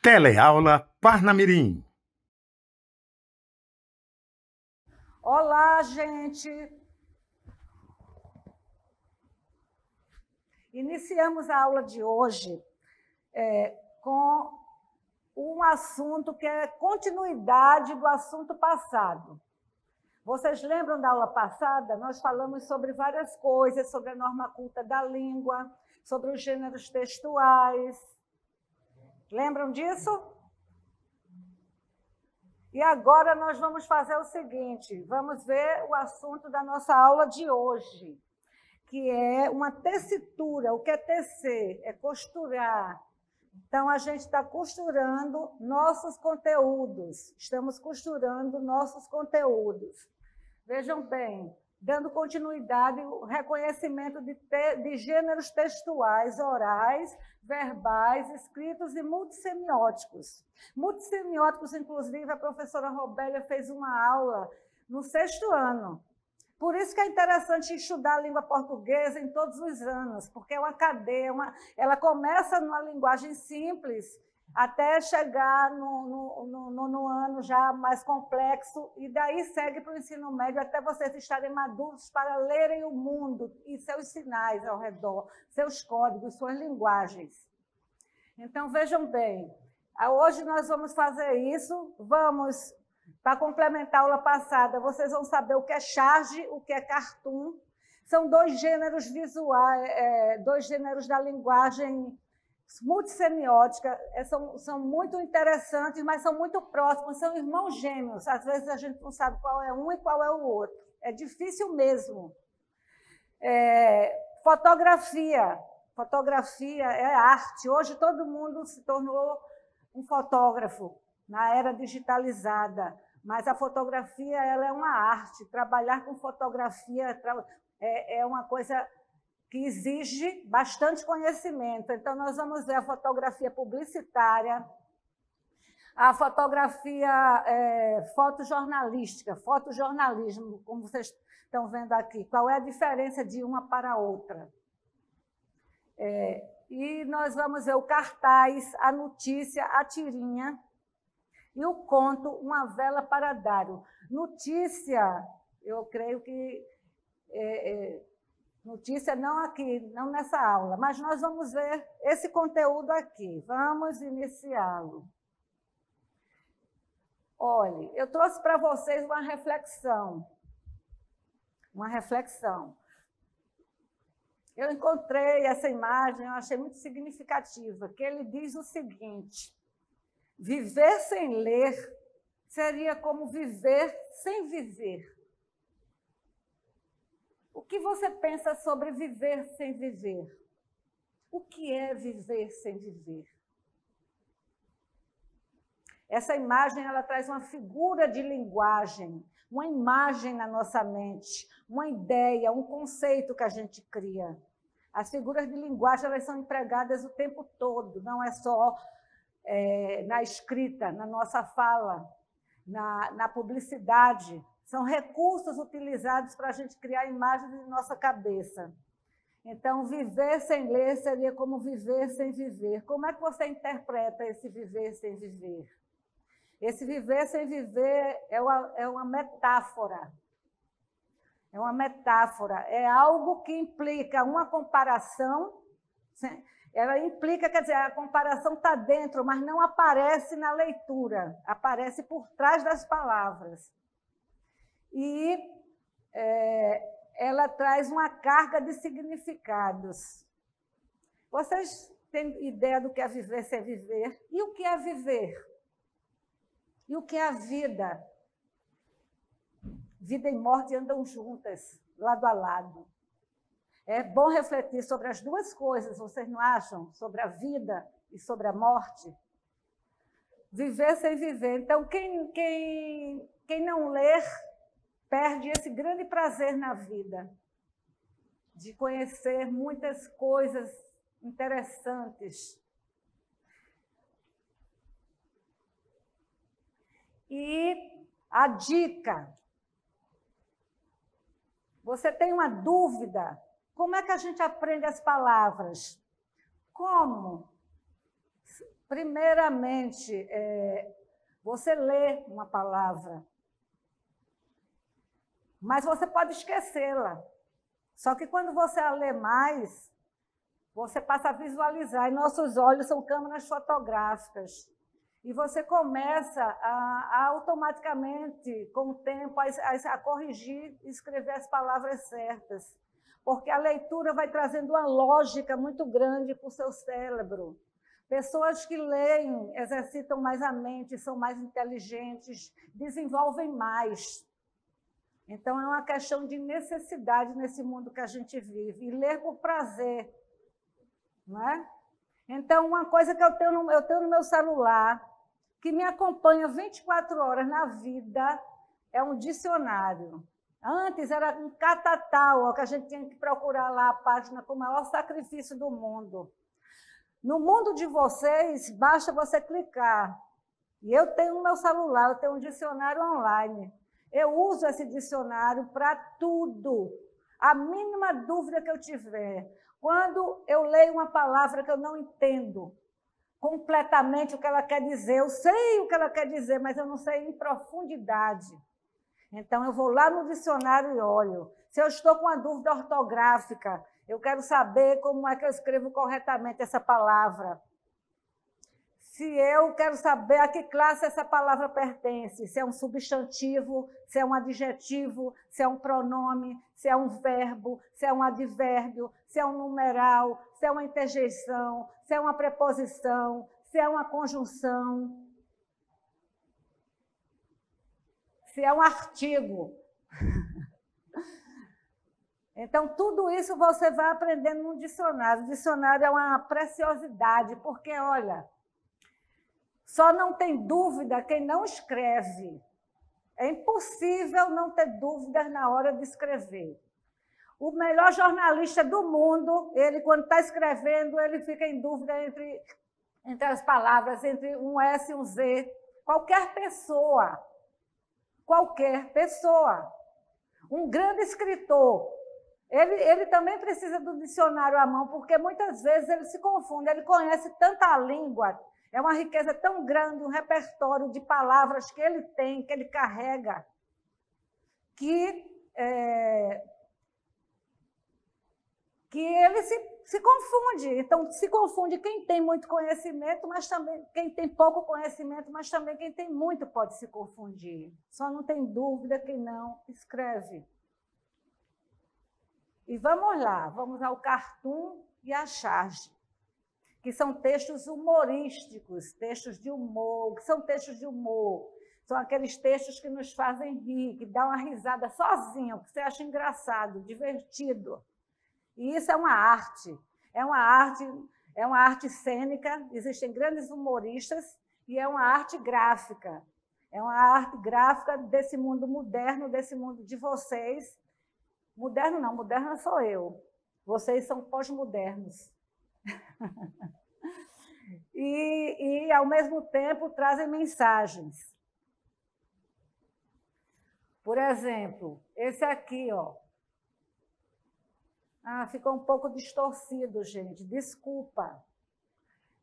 Teleaula Parnamirim. Olá, gente! Iniciamos a aula de hoje com um assunto que é continuidade do assunto passado. Vocês lembram da aula passada? Nós falamos sobre várias coisas, sobre a norma culta da língua, sobre os gêneros textuais. Lembram disso? E agora nós vamos fazer o seguinte, vamos ver o assunto da nossa aula de hoje, que é uma tessitura. O que é tecer? É costurar. Então, a gente está costurando nossos conteúdos. Estamos costurando nossos conteúdos. Vejam bem, dando continuidade ao reconhecimento de gêneros textuais, orais, verbais, escritos e multissemióticos. Multissemióticos, inclusive, a professora Robélia fez uma aula no 6º ano. Por isso que é interessante estudar a língua portuguesa em todos os anos, porque é uma cadeia, ela começa numa linguagem simples, até chegar no ano já mais complexo, e daí segue para o ensino médio, até vocês estarem maduros para lerem o mundo e seus sinais ao redor, seus códigos, suas linguagens. Então, vejam bem, hoje nós vamos fazer isso, para complementar a aula passada, vocês vão saber o que é charge, o que é cartoon. São dois gêneros visuais, dois gêneros da linguagem multissemiótica, são muito interessantes, mas são muito próximos, são irmãos gêmeos. Às vezes a gente não sabe qual é um e qual é o outro. É difícil mesmo. Fotografia. Fotografia é arte. Hoje todo mundo se tornou um fotógrafo na era digitalizada, mas a fotografia ela é uma arte. Trabalhar com fotografia é uma coisa que exige bastante conhecimento. Então, nós vamos ver a fotografia publicitária, a fotografia fotojornalística, fotojornalismo, como vocês estão vendo aqui. Qual é a diferença de uma para a outra? E nós vamos ver o cartaz, a notícia, a tirinha e o conto, uma vela para Dário. Notícia, eu creio que... notícia não aqui, não nessa aula, mas nós vamos ver esse conteúdo aqui. Vamos iniciá-lo. Olhe, eu trouxe para vocês uma reflexão. Uma reflexão. Eu encontrei essa imagem, eu achei muito significativa, que ele diz o seguinte: viver sem ler seria como viver sem viver. O que você pensa sobre viver sem viver? O que é viver sem viver? Essa imagem ela traz uma figura de linguagem, uma imagem na nossa mente, uma ideia, um conceito que a gente cria. As figuras de linguagem elas são empregadas o tempo todo, não é só na escrita, na nossa fala, na publicidade. São recursos utilizados para a gente criar imagens em nossa cabeça. Então, viver sem ler seria como viver sem viver. Como é que você interpreta esse viver sem viver? Esse viver sem viver é uma metáfora. É uma metáfora. É algo que implica uma comparação. Ela implica, quer dizer, a comparação está dentro, mas não aparece na leitura. Aparece por trás das palavras. E ela traz uma carga de significados. Vocês têm ideia do que é viver sem viver? E o que é viver? E o que é a vida? Vida e morte andam juntas, lado a lado. É bom refletir sobre as duas coisas, vocês não acham? Sobre a vida e sobre a morte. Viver sem viver. Então, quem não ler perde esse grande prazer na vida, de conhecer muitas coisas interessantes. E a dica: você tem uma dúvida? Como é que a gente aprende as palavras? Como? Primeiramente, você lê uma palavra, mas você pode esquecê-la. Só que quando você a lê mais, você passa a visualizar, e nossos olhos são câmeras fotográficas. E você começa a automaticamente, com o tempo, a corrigir e escrever as palavras certas. Porque a leitura vai trazendo uma lógica muito grande para o seu cérebro. Pessoas que leem exercitam mais a mente, são mais inteligentes, desenvolvem mais. Então, é uma questão de necessidade nesse mundo que a gente vive. E ler por prazer. Não é? Então, uma coisa que eu tenho no meu celular, que me acompanha 24 horas na vida, é um dicionário. Antes era um catatal, que a gente tinha que procurar lá a página com o maior sacrifício do mundo. No mundo de vocês, basta você clicar. E eu tenho no meu celular, eu tenho um dicionário online. Eu uso esse dicionário para tudo. A mínima dúvida que eu tiver. Quando eu leio uma palavra que eu não entendo completamente o que ela quer dizer, eu sei o que ela quer dizer, mas eu não sei em profundidade. Então, eu vou lá no dicionário e olho. Se eu estou com uma dúvida ortográfica, eu quero saber como é que eu escrevo corretamente essa palavra. Se eu quero saber a que classe essa palavra pertence, se é um substantivo, se é um adjetivo, se é um pronome, se é um verbo, se é um advérbio, se é um numeral, se é uma interjeição, se é uma preposição, se é uma conjunção, se é um artigo. Então, tudo isso você vai aprendendo no dicionário. O dicionário é uma preciosidade, porque, olha, só não tem dúvida quem não escreve. É impossível não ter dúvidas na hora de escrever. O melhor jornalista do mundo, ele, quando está escrevendo, ele fica em dúvida entre as palavras, entre um S e um Z. Qualquer pessoa. Qualquer pessoa. Um grande escritor, ele também precisa do dicionário à mão, porque muitas vezes ele se confunde, ele conhece tanta língua. É uma riqueza tão grande, um repertório de palavras que ele tem, que ele carrega, que ele se confunde. Então, se confunde quem tem muito conhecimento, mas também quem tem pouco conhecimento, mas também quem tem muito pode se confundir. Só não tem dúvida quem não escreve. E vamos lá, vamos ao cartoon e à charge, que são textos humorísticos, textos de humor. O que são textos de humor? São aqueles textos que nos fazem rir, que dão uma risada sozinho, que você acha engraçado, divertido. E isso é uma arte. É uma arte cênica, existem grandes humoristas, e é uma arte gráfica. É uma arte gráfica desse mundo moderno, desse mundo de vocês. Moderno não, moderna sou eu. Vocês são pós-modernos. E, ao mesmo tempo, trazem mensagens. Por exemplo, esse aqui, ó. Ficou um pouco distorcido, gente, desculpa.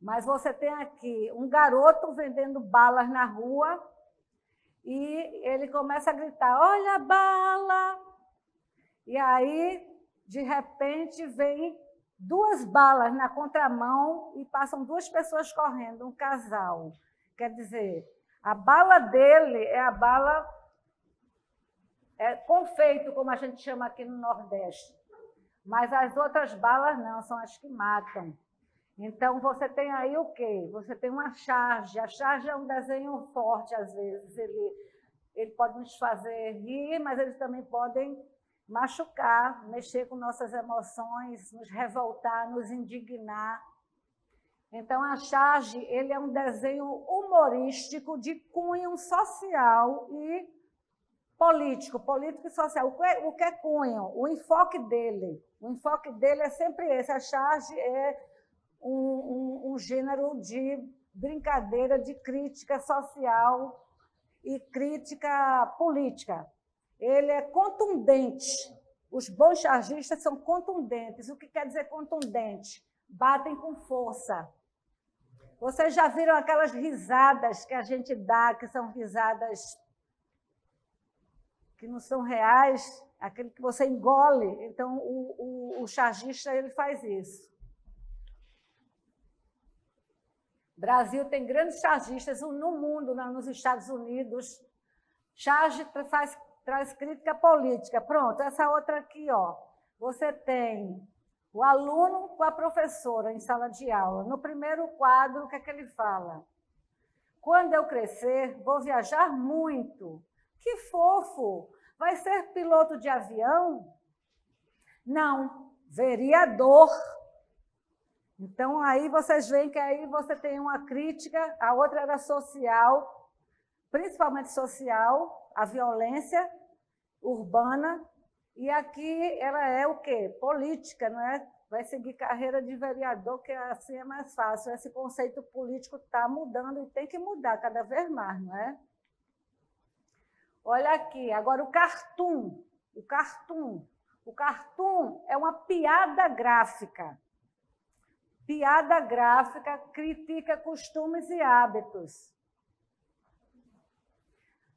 Mas você tem aqui um garoto vendendo balas na rua e ele começa a gritar, olha a bala! E aí, de repente, vem 2 balas na contramão e passam 2 pessoas correndo, um casal. Quer dizer, a bala dele é a bala confeito, como a gente chama aqui no Nordeste. Mas as outras balas não, são as que matam. Então, você tem aí o quê? Você tem uma charge. A charge é um desenho forte, às vezes. Ele pode nos fazer rir, mas eles também podem machucar, mexer com nossas emoções, nos revoltar, nos indignar. Então, a charge ele é um desenho humorístico de cunho social e político e social. O que é cunho? O enfoque dele. O enfoque dele é sempre esse. A charge é um gênero de brincadeira, de crítica social e crítica política. Ele é contundente. Os bons chargistas são contundentes. O que quer dizer contundente? Batem com força. Vocês já viram aquelas risadas que a gente dá, que são risadas que não são reais, aquele que você engole? Então, o chargista ele faz isso. O Brasil tem grandes chargistas no mundo, nos Estados Unidos. Charge traz crítica política. Pronto, essa outra aqui, ó. Você tem o aluno com a professora em sala de aula. No primeiro quadro, o que é que ele fala? Quando eu crescer, vou viajar muito. Que fofo! Vai ser piloto de avião? Não, vereador. Então, aí vocês veem que aí você tem uma crítica, a outra era social, principalmente social, a violência urbana, e aqui ela é o quê? Política, não é? Vai seguir carreira de vereador, que assim é mais fácil. Esse conceito político está mudando e tem que mudar cada vez mais, não é? Olha aqui, agora o cartoon. O cartoon é uma piada gráfica. Piada gráfica critica costumes e hábitos.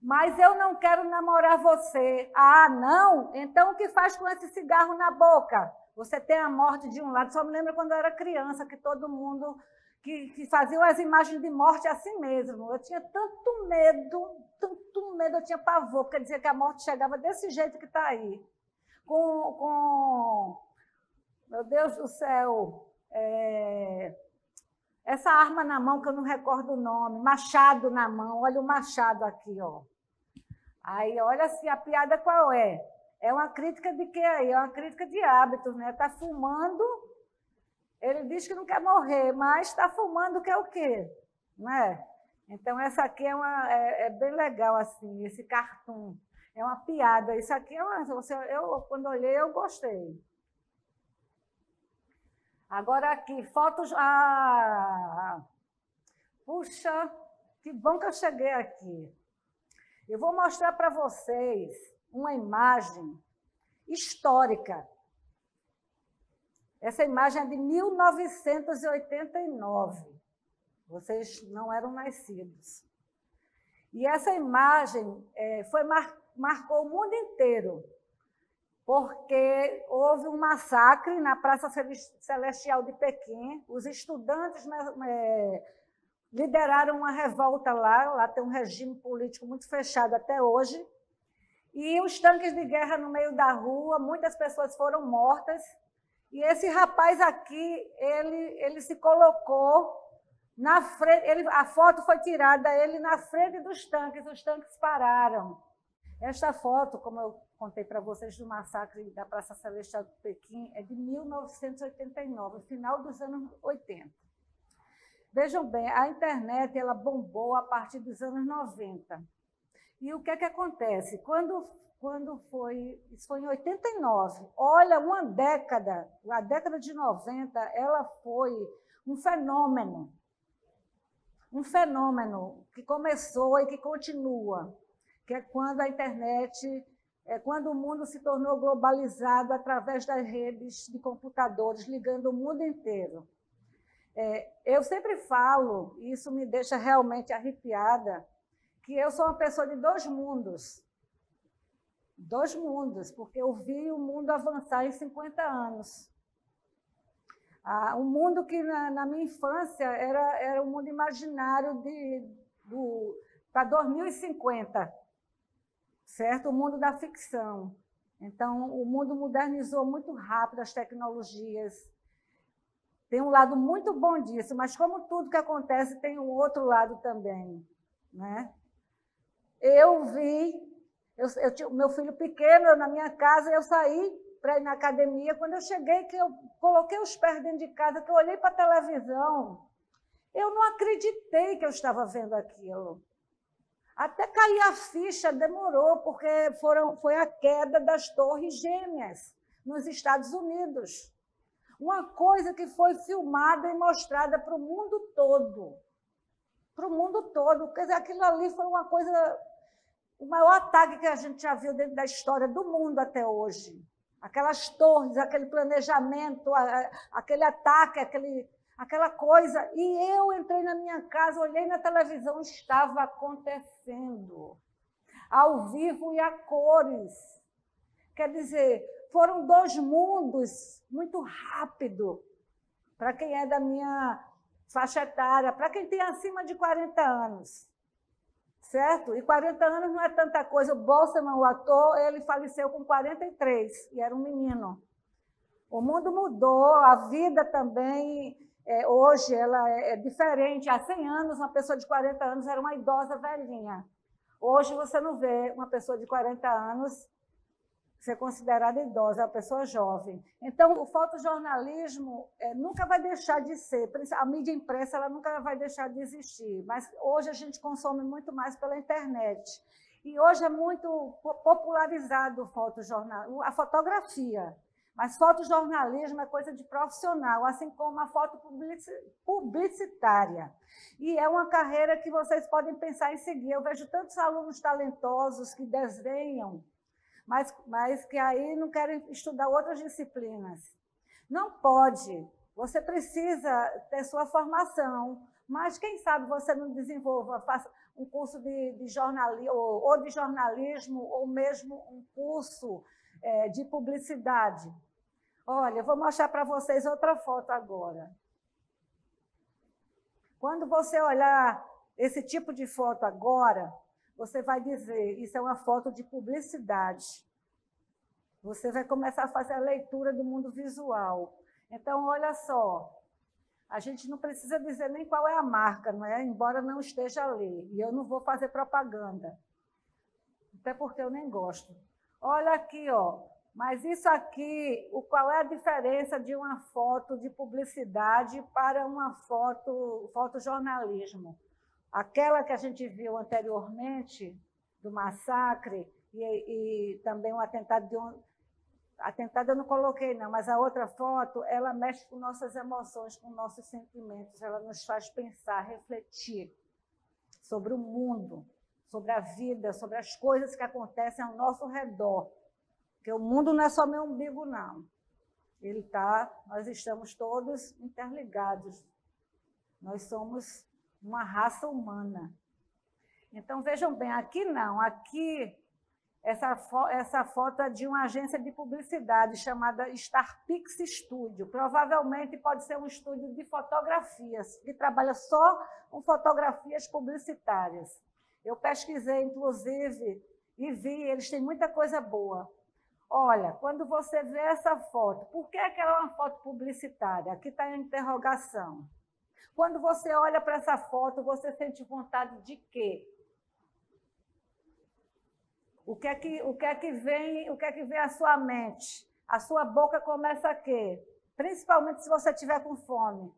Mas eu não quero namorar você. Ah, não? Então o que faz com esse cigarro na boca? Você tem a morte de um lado. Só me lembro quando eu era criança, que todo mundo que fazia as imagens de morte assim mesmo. Eu tinha tanto medo, eu tinha pavor, porque dizia que a morte chegava desse jeito que está aí. Meu Deus do céu, essa arma na mão, que eu não recordo o nome, machado na mão, olha o machado aqui, ó. Aí, olha assim, a piada qual é? É uma crítica de quê aí? É uma crítica de hábitos, né? Está fumando, ele diz que não quer morrer, mas está fumando, que é o quê? Não é? Então, essa aqui é bem legal, assim, esse cartoon. É uma piada. Isso aqui quando olhei, eu gostei. Agora aqui, fotos... Puxa, que bom que eu cheguei aqui. Eu vou mostrar para vocês uma imagem histórica. Essa imagem é de 1989. Vocês não eram nascidos. E essa imagem marcou o mundo inteiro, porque houve um massacre na Praça Celestial de Pequim. Os estudantes lideraram uma revolta lá tem um regime político muito fechado até hoje, e os tanques de guerra no meio da rua, muitas pessoas foram mortas, e esse rapaz aqui, ele se colocou na frente, a foto foi tirada, ele na frente dos tanques, os tanques pararam. Esta foto, como eu contei para vocês, do massacre da Praça Celestial de Pequim, é de 1989, final dos anos 80. Vejam bem, a internet ela bombou a partir dos anos 90. E o que é que acontece? Quando foi... Isso foi em 89. Olha, uma década, a década de 90, ela foi um fenômeno. Um fenômeno que começou e que continua, que é quando a internet, quando o mundo se tornou globalizado através das redes de computadores, ligando o mundo inteiro. Eu sempre falo, e isso me deixa realmente arrepiada, que eu sou uma pessoa de dois mundos. Dois mundos, porque eu vi o mundo avançar em 50 anos. Um mundo que, na minha infância, era um mundo imaginário para 2050, certo? O mundo da ficção. Então, o mundo modernizou muito rápido as tecnologias. Tem um lado muito bom disso, mas como tudo que acontece, tem um outro lado também, né? Eu vi, eu tinha meu filho pequeno na minha casa, eu saí para ir na academia. Quando eu cheguei, que eu coloquei os pés dentro de casa, que eu olhei para a televisão, eu não acreditei que eu estava vendo aquilo. Até cair a ficha demorou, porque foi a queda das Torres Gêmeas nos Estados Unidos. Uma coisa que foi filmada e mostrada para o mundo todo. Para o mundo todo. Quer dizer, aquilo ali foi uma coisa... O maior ataque que a gente já viu dentro da história do mundo até hoje. Aquelas torres, aquele planejamento, aquele ataque, aquela coisa. E eu entrei na minha casa, olhei na televisão, estava acontecendo, ao vivo e a cores. Quer dizer, foram 2 mundos muito rápido, para quem é da minha faixa etária, para quem tem acima de 40 anos. Certo? E 40 anos não é tanta coisa. O Boltzmann, o ator, ele faleceu com 43, e era um menino. O mundo mudou, a vida também, hoje, ela é diferente. Há 100 anos, uma pessoa de 40 anos era uma idosa velhinha. Hoje, você não vê uma pessoa de 40 anos ser considerada idosa, é uma pessoa jovem. Então, o fotojornalismo nunca vai deixar de ser, a mídia impressa ela nunca vai deixar de existir, mas hoje a gente consome muito mais pela internet. E hoje é muito popularizado o fotojornalismo, a fotografia, mas fotojornalismo é coisa de profissional, assim como a foto publicitária. E é uma carreira que vocês podem pensar em seguir. Eu vejo tantos alunos talentosos que desenham, mas que aí não querem estudar outras disciplinas. Não pode. Você precisa ter sua formação, mas quem sabe você não desenvolva, faça um curso de jornalismo, ou de jornalismo, ou mesmo um curso de publicidade. Olha, eu vou mostrar para vocês outra foto agora. Quando você olhar esse tipo de foto agora, você vai dizer, isso é uma foto de publicidade. Você vai começar a fazer a leitura do mundo visual. Então, olha só, a gente não precisa dizer nem qual é a marca, não é? Embora não esteja ali. E eu não vou fazer propaganda, até porque eu nem gosto. Olha aqui, ó. Mas isso aqui, qual é a diferença de uma foto de publicidade para uma fotojornalismo? Aquela que a gente viu anteriormente, do massacre, e também um atentado atentado eu não coloquei, não, mas a outra foto, ela mexe com nossas emoções, com nossos sentimentos, ela nos faz pensar, refletir sobre o mundo, sobre a vida, sobre as coisas que acontecem ao nosso redor. Porque o mundo não é só meu umbigo, não. Nós estamos todos interligados. Nós somos uma raça humana. Então, vejam bem, aqui não, aqui essa foto é de uma agência de publicidade chamada Starpix Studio. Provavelmente pode ser um estúdio de fotografias, que trabalha só com fotografias publicitárias. Eu pesquisei, inclusive, e vi, eles têm muita coisa boa. Olha, quando você vê essa foto, por que ela é uma foto publicitária? Aqui está a interrogação. Quando você olha para essa foto, você sente vontade de quê? O que é que vem à sua mente? A sua boca começa a quê? Principalmente se você estiver com fome.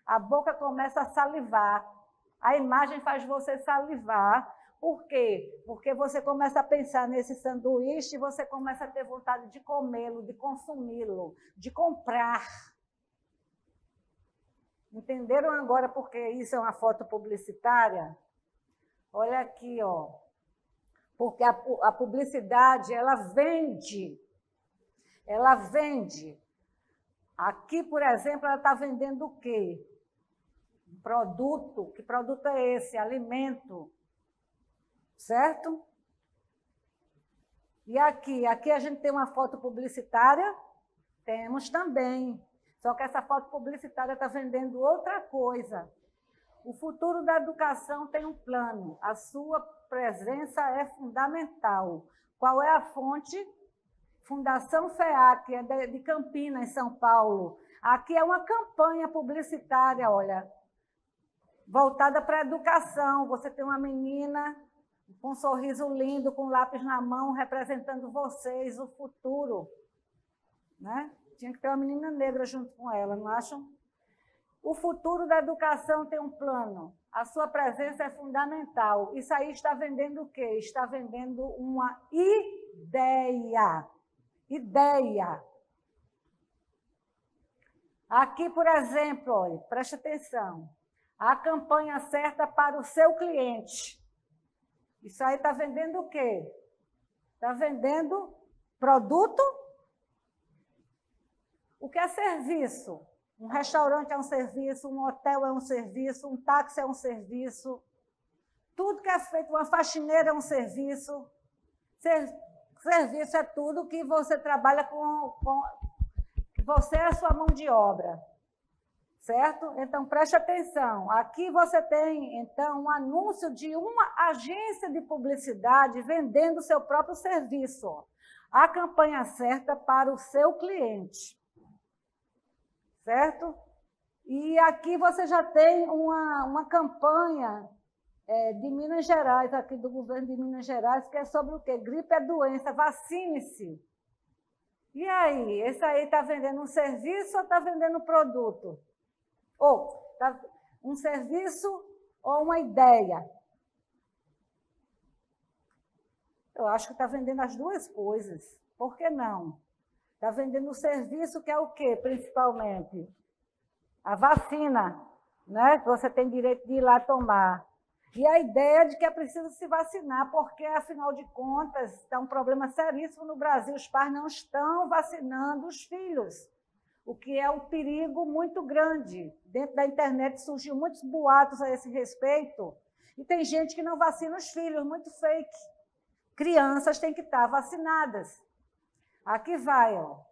A boca começa a salivar. A imagem faz você salivar. Por quê? Porque você começa a pensar nesse sanduíche e você começa a ter vontade de comê-lo, de consumi-lo, de comprar. Entenderam agora por que isso é uma foto publicitária? Olha aqui, ó. Porque a publicidade, ela vende. Ela vende. Aqui, por exemplo, ela está vendendo o quê? Um produto. Que produto é esse? Alimento. Certo? E aqui a gente tem uma foto publicitária? Temos também. Só que essa foto publicitária está vendendo outra coisa. O futuro da educação tem um plano. A sua presença é fundamental. Qual é a fonte? Fundação FEAC, é de Campinas, em São Paulo. Aqui é uma campanha publicitária, olha, voltada para a educação. Você tem uma menina com um sorriso lindo, com um lápis na mão, representando vocês, o futuro. Né? Tinha que ter uma menina negra junto com ela, não acham? O futuro da educação tem um plano. A sua presença é fundamental. Isso aí está vendendo o quê? Está vendendo uma ideia. Ideia. Aqui, por exemplo, olha, preste atenção. A campanha certa para o seu cliente. Isso aí está vendendo o quê? Está vendendo produto. O que é serviço? Um restaurante é um serviço, um hotel é um serviço, um táxi é um serviço. Tudo que é feito, uma faxineira é um serviço. Serviço é tudo que você trabalha com você é a sua mão de obra. Certo? Então, preste atenção. Aqui você tem, então, um anúncio de uma agência de publicidade vendendo o seu próprio serviço. A campanha certa para o seu cliente. Certo? E aqui você já tem uma campanha de Minas Gerais, aqui do governo de Minas Gerais, que é sobre o quê? Gripe é doença, vacine-se. E aí, esse aí está vendendo um serviço ou está vendendo um produto? Ou um serviço ou uma ideia? Eu acho que está vendendo as duas coisas. Por que não? Está vendendo um serviço que é o quê, principalmente? A vacina, né? Que você tem direito de ir lá tomar. E a ideia de que é preciso se vacinar, porque, afinal de contas, está um problema seríssimo no Brasil. Os pais não estão vacinando os filhos, o que é um perigo muito grande. Dentro da internet surgiu muitos boatos a esse respeito, e tem gente que não vacina os filhos, muito fake. Crianças têm que estar vacinadas. Aqui vai, ó.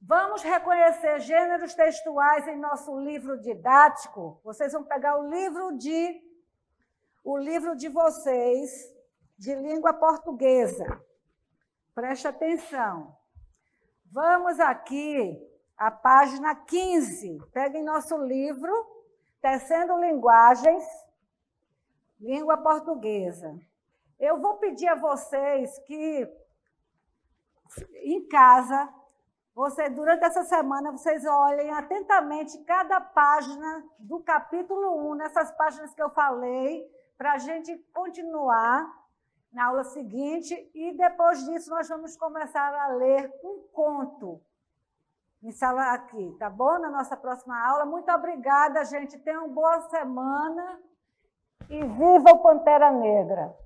Vamos reconhecer gêneros textuais em nosso livro didático. Vocês vão pegar o livro de vocês, de língua portuguesa. Preste atenção. Vamos aqui, à página 15. Peguem nosso livro, Tecendo Linguagens, língua portuguesa. Eu vou pedir a vocês que, em casa, durante essa semana, vocês olhem atentamente cada página do capítulo 1, nessas páginas que eu falei, para a gente continuar na aula seguinte, e depois disso nós vamos começar a ler um conto em sala aqui, tá bom? Na nossa próxima aula. Muito obrigada, gente. Tenham uma boa semana e viva o Pantera Negra!